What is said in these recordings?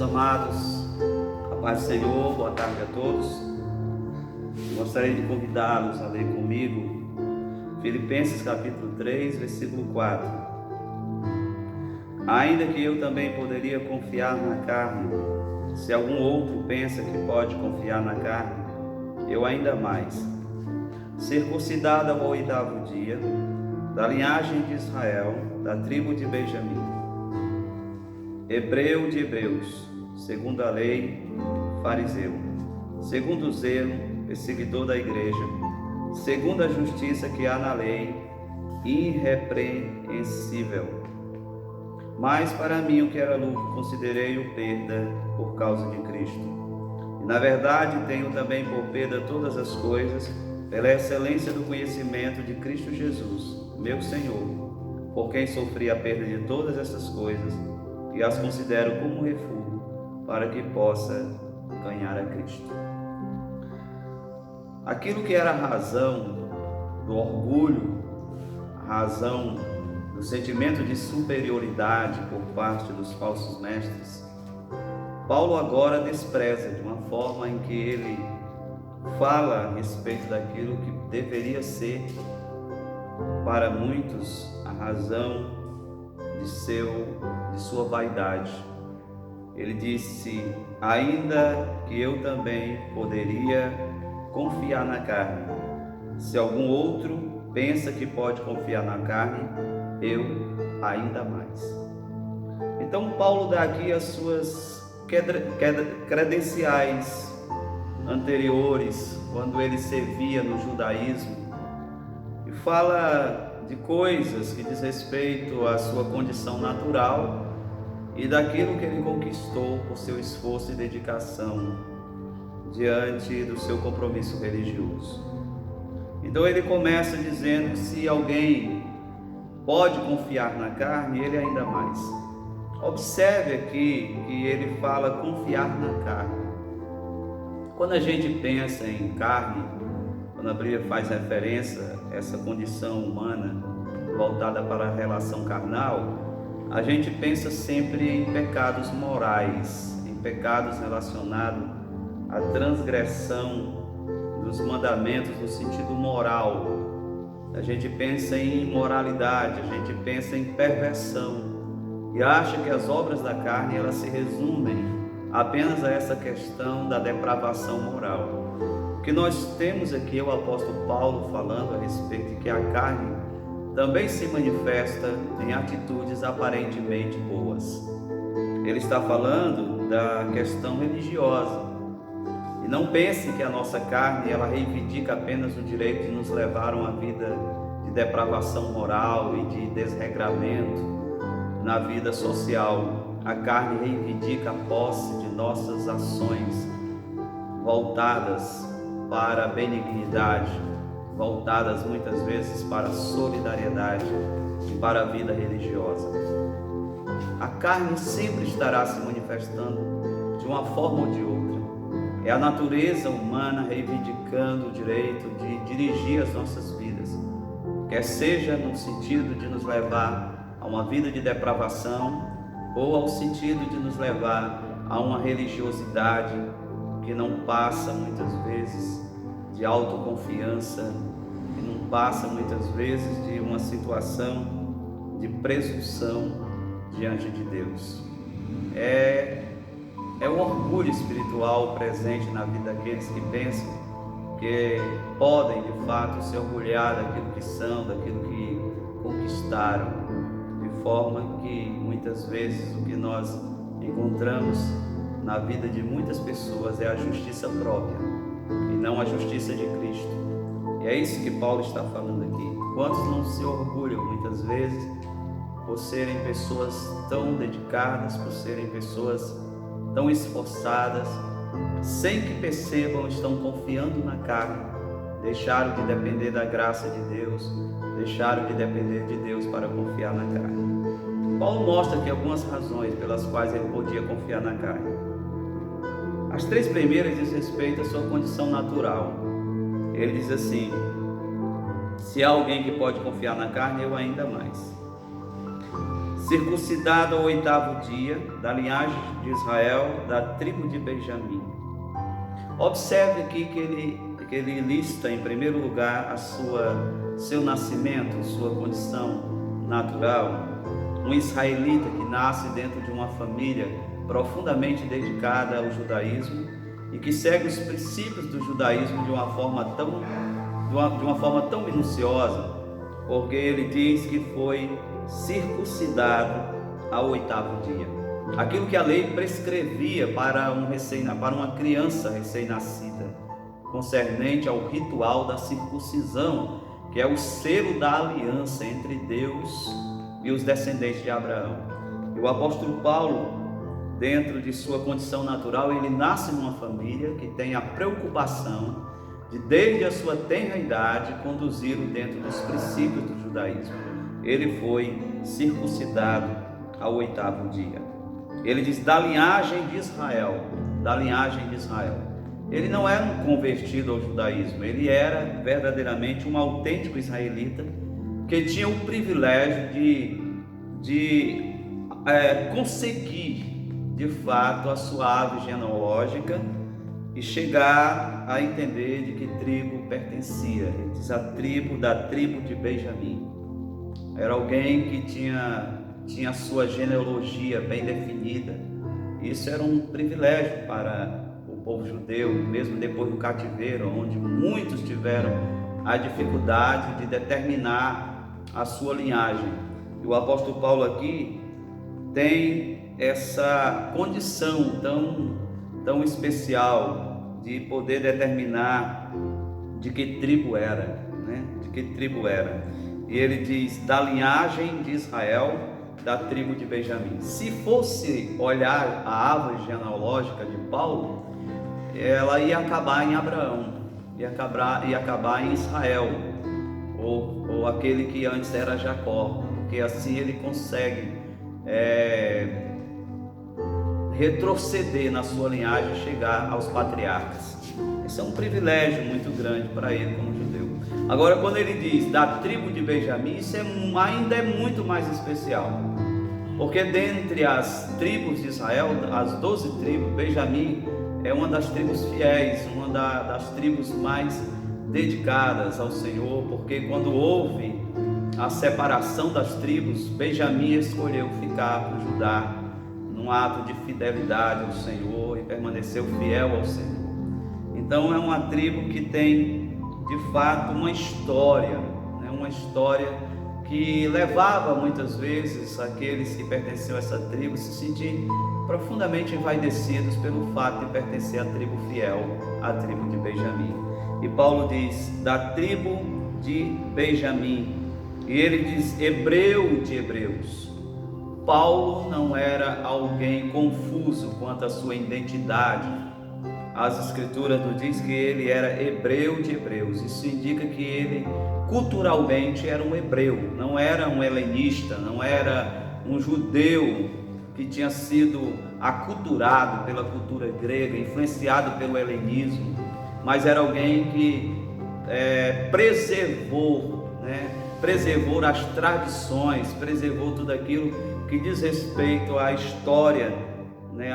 Meus amados, a paz do Senhor, boa tarde a todos. Gostaria de convidá-los a ler comigo Filipenses capítulo 3, versículo 4. Ainda que eu também poderia confiar na carne, se algum outro pensa que pode confiar na carne, eu ainda mais. Circuncidado ao 8º dia, da linhagem de Israel, da tribo de Benjamim, hebreu de hebreus, segundo a lei, fariseu, segundo o zelo, perseguidor da igreja, segundo a justiça que há na lei, irrepreensível. Mas para mim o que era lucro, considerei-o perda por causa de Cristo. E na verdade tenho também por perda todas as coisas, pela excelência do conhecimento de Cristo Jesus, meu Senhor, por quem sofri a perda de todas essas coisas, e as considero como refúgio, para que possa ganhar a Cristo. Aquilo que era a razão do orgulho, a razão do sentimento de superioridade por parte dos falsos mestres, Paulo agora despreza de uma forma em que ele fala a respeito daquilo que deveria ser para muitos a razão de sua vaidade. Ele disse: ainda que eu também poderia confiar na carne, se algum outro pensa que pode confiar na carne, eu ainda mais. Então Paulo dá aqui as suas credenciais anteriores, quando ele servia no judaísmo, e fala de coisas que diz respeito à sua condição natural e daquilo que ele conquistou por seu esforço e dedicação diante do seu compromisso religioso. Então ele começa dizendo que se alguém pode confiar na carne, ele ainda mais. Observe aqui que ele fala confiar na carne. Quando a gente pensa em carne, quando a Bíblia faz referência a essa condição humana voltada para a relação carnal, a gente pensa sempre em pecados morais, em pecados relacionados à transgressão dos mandamentos no sentido moral. A gente pensa em imoralidade, a gente pensa em perversão e acha que as obras da carne elas se resumem apenas a essa questão da depravação moral. O que nós temos aqui é o apóstolo Paulo falando a respeito de que a carne também se manifesta em atitudes aparentemente boas. Ele está falando da questão religiosa. E não pense que a nossa carne ela reivindica apenas o direito de nos levar a uma vida de depravação moral e de desregramento na vida social. A carne reivindica a posse de nossas ações voltadas para a benignidade, voltadas muitas vezes para a solidariedade e para a vida religiosa. A carne sempre estará se manifestando de uma forma ou de outra. É a natureza humana reivindicando o direito de dirigir as nossas vidas, quer seja no sentido de nos levar a uma vida de depravação ou ao sentido de nos levar a uma religiosidade que não passa muitas vezes de autoconfiança, que não passa muitas vezes de uma situação de presunção diante de Deus. É o orgulho espiritual presente na vida daqueles que pensam que podem de fato se orgulhar daquilo que são, daquilo que conquistaram, de forma que muitas vezes o que nós encontramos na vida de muitas pessoas é a justiça própria e não a justiça de Cristo. E é isso que Paulo está falando aqui. Quantos não se orgulham muitas vezes por serem pessoas tão dedicadas, por serem pessoas tão esforçadas, sem que percebam, estão confiando na carne, deixaram de depender da graça de Deus, deixaram de depender de Deus para confiar na carne. Paulo mostra aqui algumas razões pelas quais ele podia confiar na carne. As 3 primeiras diz respeito à sua condição natural. Ele diz assim: se há alguém que pode confiar na carne, eu ainda mais. circuncidado ao 8º dia, da linhagem de Israel, da tribo de Benjamim. Observe aqui que ele lista em primeiro lugar seu nascimento, sua condição natural. Um israelita que nasce dentro de uma família profundamente dedicada ao judaísmo e que segue os princípios do judaísmo de uma forma tão minuciosa, porque ele diz que foi circuncidado ao 8º dia. Aquilo que a lei prescrevia para uma criança recém-nascida, concernente ao ritual da circuncisão, que é o selo da aliança entre Deus e os descendentes de Abraão. E o apóstolo Paulo, dentro de sua condição natural, ele nasce numa família que tem a preocupação de, desde a sua tenra idade, conduzi-lo dentro dos princípios do judaísmo. Ele foi circuncidado ao 8º dia. Ele diz, da linhagem de Israel, da linhagem de Israel. Ele não era um convertido ao judaísmo, ele era verdadeiramente um autêntico israelita que tinha o privilégio de conseguir, de fato, a sua árvore genealógica e chegar a entender de que tribo pertencia. Ele diz da tribo de Benjamim. Era alguém que tinha a sua genealogia bem definida. Isso era um privilégio para o povo judeu, mesmo depois do cativeiro, onde muitos tiveram a dificuldade de determinar a sua linhagem. E o apóstolo Paulo aqui tem essa condição tão especial de poder determinar de que tribo era, né? De que tribo era. E ele diz, da linhagem de Israel, da tribo de Benjamim. Se fosse olhar a árvore genealógica de Paulo, ela ia acabar em Abraão, ia acabar em Israel, ou aquele que antes era Jacó, porque assim ele consegue retroceder na sua linhagem e chegar aos patriarcas. Esse é um privilégio muito grande para ele como judeu. Agora, quando ele diz da tribo de Benjamim, isso ainda é muito mais especial, porque dentre as tribos de Israel, as 12 tribos, Benjamim é uma das tribos fiéis, uma das tribos mais dedicadas ao Senhor, porque quando houve a separação das tribos, Benjamim escolheu ficar com Judá num ato de fidelidade ao Senhor e permaneceu fiel ao Senhor. Então é uma tribo que tem de fato uma história, né? Uma história que levava muitas vezes aqueles que pertenciam a essa tribo a se sentir profundamente envaidecidos pelo fato de pertencer à tribo fiel, à tribo de Benjamim. E Paulo diz, da tribo de Benjamim, e ele diz, hebreu de hebreus. Paulo não era alguém confuso quanto à sua identidade. As escrituras nos diz que ele era hebreu de hebreus. Isso indica que ele culturalmente era um hebreu, não era um helenista, não era um judeu que tinha sido aculturado pela cultura grega, influenciado pelo helenismo, mas era alguém que preservou as tradições, preservou tudo aquilo que diz respeito à história,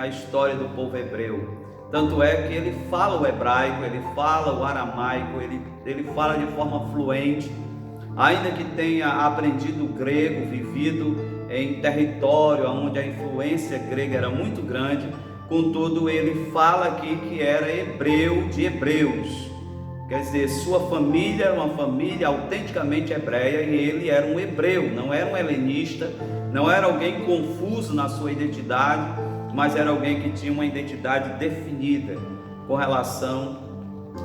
a história do povo hebreu. Tanto é que ele fala o hebraico, ele fala o aramaico, ele fala de forma fluente, ainda que tenha aprendido o grego, vivido em território onde a influência grega era muito grande. Contudo, ele fala aqui que era hebreu de hebreus, quer dizer, sua família era uma família autenticamente hebreia e ele era um hebreu, não era um helenista, não era alguém confuso na sua identidade, mas era alguém que tinha uma identidade definida com relação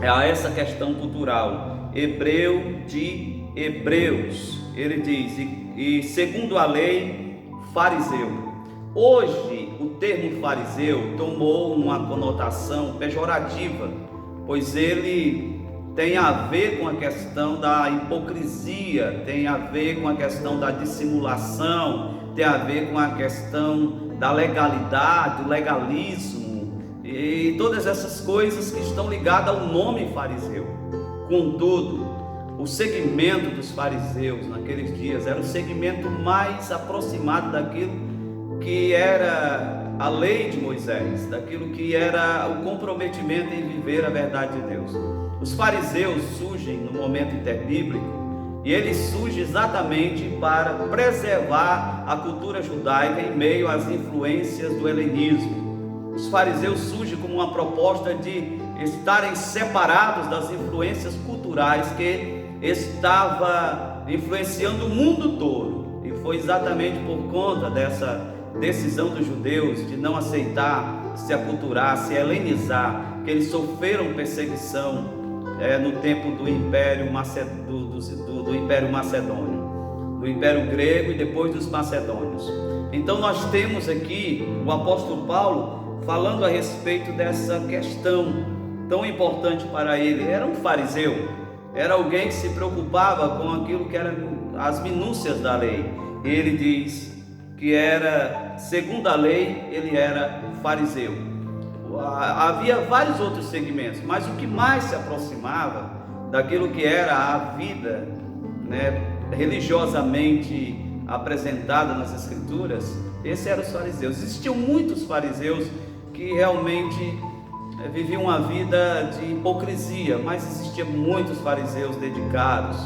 a essa questão cultural. Hebreu de hebreus, ele diz, e segundo a lei, fariseu. Hoje, o termo fariseu tomou uma conotação pejorativa, pois ele tem a ver com a questão da hipocrisia, tem a ver com a questão da dissimulação, tem a ver com a questão da legalidade, do legalismo e todas essas coisas que estão ligadas ao nome fariseu. Contudo, o segmento dos fariseus naqueles dias era o segmento mais aproximado daquilo que era a lei de Moisés, daquilo que era o comprometimento em viver a verdade de Deus. Os fariseus surgem no momento interbíblico e eles surgem exatamente para preservar a cultura judaica em meio às influências do helenismo. Os fariseus surgem como uma proposta de estarem separados das influências culturais que estava influenciando o mundo todo, e foi exatamente por conta dessa decisão dos judeus de não aceitar, se aculturar, se helenizar, que eles sofreram perseguição no tempo do Império Macedônio, do Império Grego e depois dos Macedônios. Então nós temos aqui o apóstolo Paulo falando a respeito dessa questão tão importante para ele. Era um fariseu, era alguém que se preocupava com aquilo que eram as minúcias da lei. Ele diz que era, segundo a lei, ele era fariseu. Havia vários outros segmentos, mas o que mais se aproximava daquilo que era a vida, religiosamente apresentada nas Escrituras, esses eram os fariseus. Existiam muitos fariseus que realmente viviam uma vida de hipocrisia, mas existiam muitos fariseus dedicados,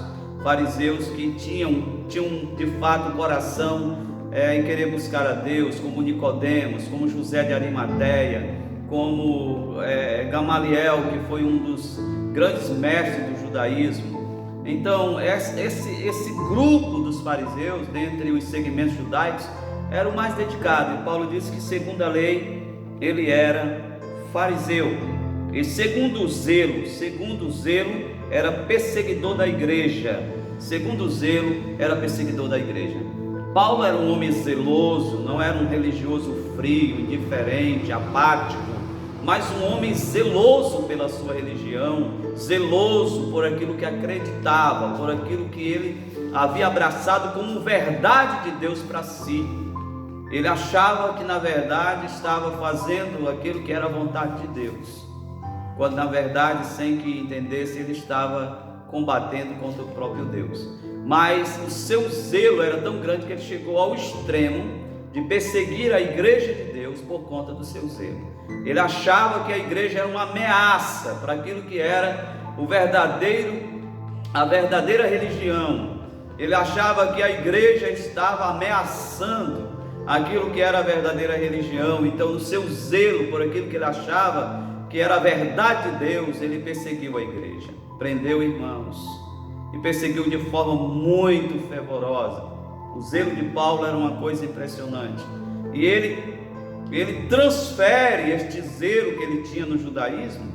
fariseus que tinham de fato o coração em querer buscar a Deus, como Nicodemos, como José de Arimateia, como Gamaliel, que foi um dos grandes mestres do judaísmo. Então esse grupo dos fariseus, dentre os segmentos judaicos, era o mais dedicado, e Paulo disse que segundo a lei ele era fariseu, e segundo o zelo era perseguidor da igreja. Segundo o zelo era perseguidor da igreja. Paulo era um homem zeloso, não era um religioso frio, indiferente, apático, mas um homem zeloso pela sua religião, zeloso por aquilo que acreditava, por aquilo que ele havia abraçado como verdade de Deus para si. Ele achava que na verdade estava fazendo aquilo que era a vontade de Deus, quando na verdade, sem que entendesse, ele estava combatendo contra o próprio Deus. Mas o seu zelo era tão grande que ele chegou ao extremo de perseguir a igreja de Deus por conta do seu zelo. Ele achava que a igreja era uma ameaça para aquilo que era a verdadeira religião. Ele achava que a igreja estava ameaçando aquilo que era a verdadeira religião. Então, no seu zelo por aquilo que ele achava que era a verdade de Deus, ele perseguiu a igreja, prendeu irmãos e perseguiu de forma muito fervorosa. O zelo de Paulo era uma coisa impressionante, e ele transfere este zelo que ele tinha no judaísmo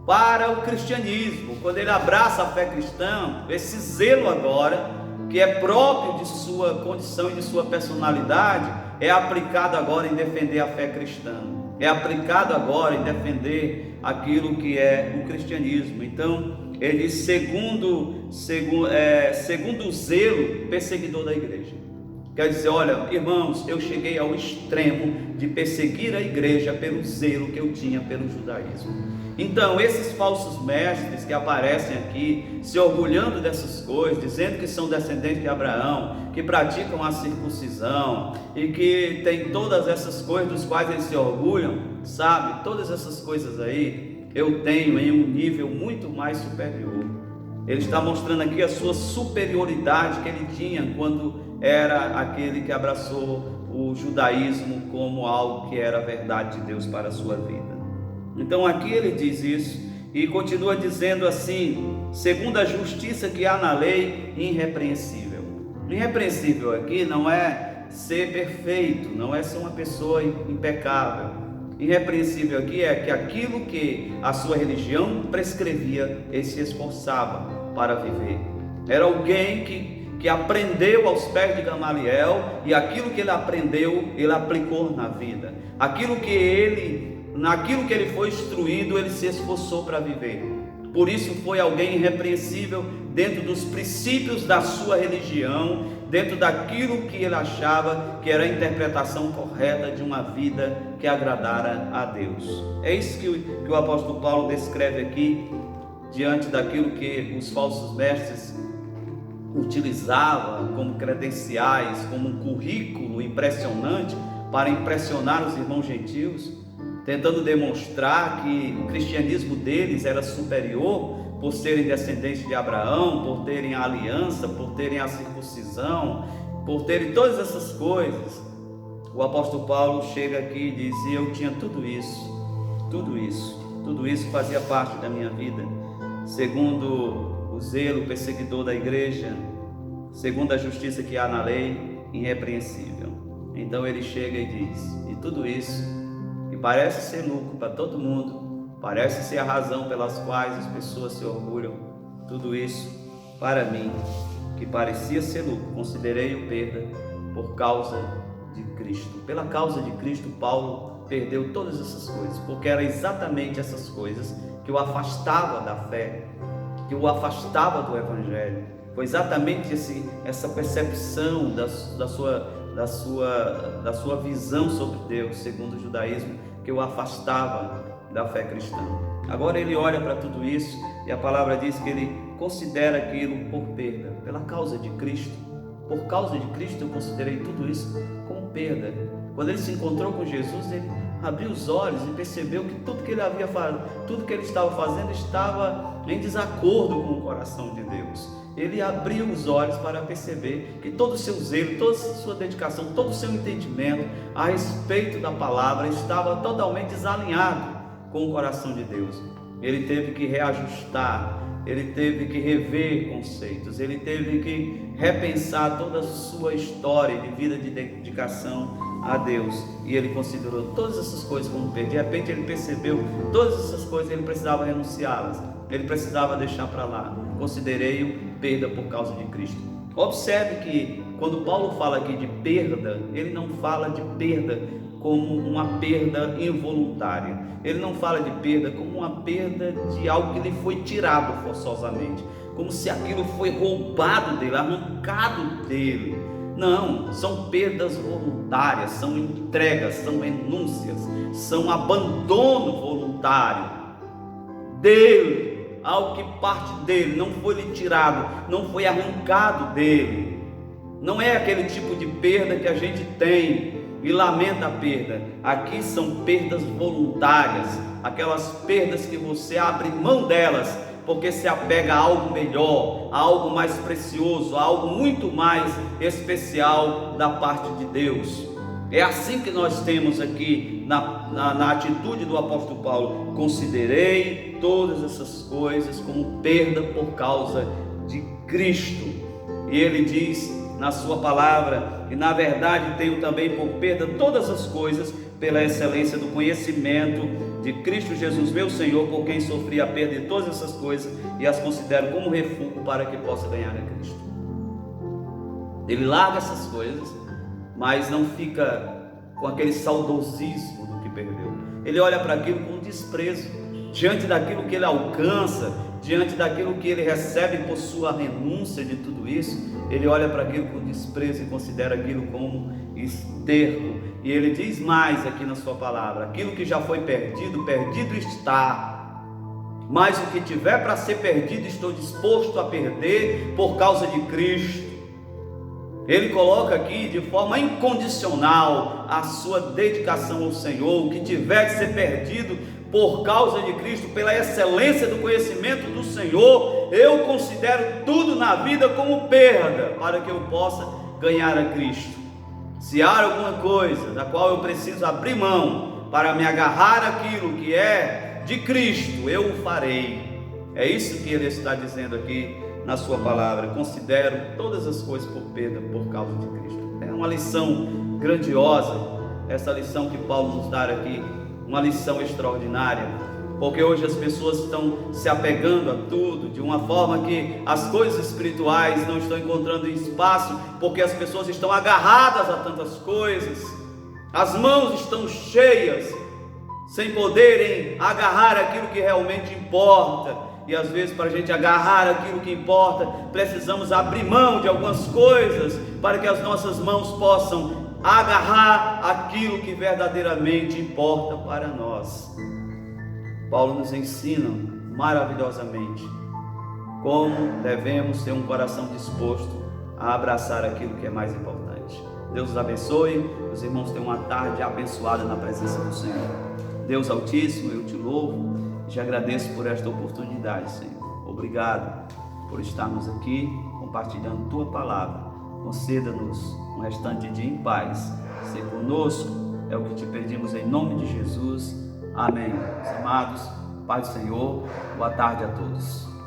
para o cristianismo. Quando ele abraça a fé cristã, esse zelo agora, que é próprio de sua condição e de sua personalidade, é aplicado agora em defender a fé cristã, é aplicado agora em defender aquilo que é o cristianismo. Então ele diz, segundo o zelo, perseguidor da igreja. Quer dizer, olha, irmãos, eu cheguei ao extremo de perseguir a igreja pelo zelo que eu tinha pelo judaísmo. Então, esses falsos mestres que aparecem aqui, se orgulhando dessas coisas, dizendo que são descendentes de Abraão, que praticam a circuncisão e que tem todas essas coisas dos quais eles se orgulham, sabe? Todas essas coisas aí, eu tenho em um nível muito mais superior. Ele está mostrando aqui a sua superioridade que ele tinha quando era aquele que abraçou o judaísmo como algo que era a verdade de Deus para a sua vida. Então aqui ele diz isso e continua dizendo assim: segundo a justiça que há na lei, irrepreensível. Irrepreensível aqui não é ser perfeito, não é ser uma pessoa impecável. Irrepreensível aqui é que aquilo que a sua religião prescrevia, ele se esforçava para viver. Era alguém que aprendeu aos pés de Gamaliel, e aquilo que ele aprendeu, ele aplicou na vida. Naquilo que ele foi instruído, ele se esforçou para viver. Por isso foi alguém irrepreensível dentro dos princípios da sua religião, dentro daquilo que ele achava que era a interpretação correta de uma vida que agradara a Deus. É isso que o apóstolo Paulo descreve aqui diante daquilo que os falsos mestres utilizavam como credenciais, como um currículo impressionante para impressionar os irmãos gentios, tentando demonstrar que o cristianismo deles era superior por serem descendentes de Abraão, por terem a aliança, por terem a circuncisão, por terem todas essas coisas. O apóstolo Paulo chega aqui e diz: eu tinha tudo isso fazia parte da minha vida, segundo o zelo perseguidor da igreja, segundo a justiça que há na lei, irrepreensível. Então ele chega e diz: e tudo isso, que parece ser lucro para todo mundo, parece ser a razão pelas quais as pessoas se orgulham, tudo isso, para mim, que parecia ser lucro, considerei-o perda por causa de Cristo. Pela causa de Cristo, Paulo perdeu todas essas coisas, porque era exatamente essas coisas que o afastava da fé, que o afastava do Evangelho. Foi exatamente essa percepção da sua visão sobre Deus, segundo o judaísmo, que o afastava da fé cristã. Agora ele olha para tudo isso e a palavra diz que ele considera aquilo por perda, pela causa de Cristo. Por causa de Cristo eu considerei tudo isso como perda. Quando ele se encontrou com Jesus, ele abriu os olhos e percebeu que tudo que ele estava fazendo estava em desacordo com o coração de Deus. Ele abriu os olhos para perceber que todo o seu zelo, toda a sua dedicação, todo o seu entendimento a respeito da palavra estava totalmente desalinhado com o coração de Deus. Ele teve que reajustar, ele teve que rever conceitos, ele teve que repensar toda a sua história de vida de dedicação a Deus, e ele considerou todas essas coisas como perda. De repente ele percebeu todas essas coisas, ele precisava renunciá-las, ele precisava deixar para lá. Considerei-o perda por causa de Cristo. Observe que quando Paulo fala aqui de perda, ele não fala de perda como uma perda involuntária, ele não fala de perda como uma perda de algo que lhe foi tirado forçosamente, como se aquilo foi roubado dele, arrancado dele. Não, são perdas voluntárias, são entregas, são renúncias, são abandono voluntário dele, algo que parte dele, não foi lhe tirado, não foi arrancado dele. Não é aquele tipo de perda que a gente tem e lamenta a perda. Aqui são perdas voluntárias, aquelas perdas que você abre mão delas porque se apega a algo melhor, a algo mais precioso, a algo muito mais especial da parte de Deus. É assim que nós temos aqui na atitude do apóstolo Paulo: considerei todas essas coisas como perda por causa de Cristo. E ele diz na sua palavra: e na verdade tenho também por perda todas as coisas pela excelência do conhecimento de Cristo Jesus meu Senhor, por quem sofri a perda de todas essas coisas e as considero como refúgio para que possa ganhar a Cristo. Ele larga essas coisas, mas não fica com aquele saudosismo do que perdeu. Ele olha para aquilo com desprezo, diante daquilo que ele alcança, diante daquilo que ele recebe por sua renúncia de tudo isso. Ele olha para aquilo com desprezo e considera aquilo como esterco. E ele diz mais aqui na sua palavra: aquilo que já foi perdido, perdido está, mas o que tiver para ser perdido estou disposto a perder por causa de Cristo. Ele coloca aqui de forma incondicional a sua dedicação ao Senhor. O que tiver de ser perdido por causa de Cristo, pela excelência do conhecimento do Senhor, eu considero tudo na vida como perda, para que eu possa ganhar a Cristo. Se há alguma coisa da qual eu preciso abrir mão para me agarrar àquilo que é de Cristo, eu o farei. É isso que ele está dizendo aqui na sua palavra: considero todas as coisas por perda por causa de Cristo. É uma lição grandiosa, essa lição que Paulo nos dá aqui, uma lição extraordinária, porque hoje as pessoas estão se apegando a tudo de uma forma que as coisas espirituais não estão encontrando espaço, porque as pessoas estão agarradas a tantas coisas, as mãos estão cheias, sem poderem agarrar aquilo que realmente importa. E às vezes, para a gente agarrar aquilo que importa, precisamos abrir mão de algumas coisas para que as nossas mãos possam agarrar aquilo que verdadeiramente importa para nós. Paulo nos ensina maravilhosamente como devemos ter um coração disposto a abraçar aquilo que é mais importante. Deus os abençoe, os irmãos tenham uma tarde abençoada na presença do Senhor. Deus Altíssimo, eu te louvo e te agradeço por esta oportunidade, Senhor. Obrigado por estarmos aqui compartilhando tua palavra. Conceda-nos um restante dia em paz. Ser conosco é o que te pedimos em nome de Jesus. Amém. Meus amados, Pai do Senhor, boa tarde a todos.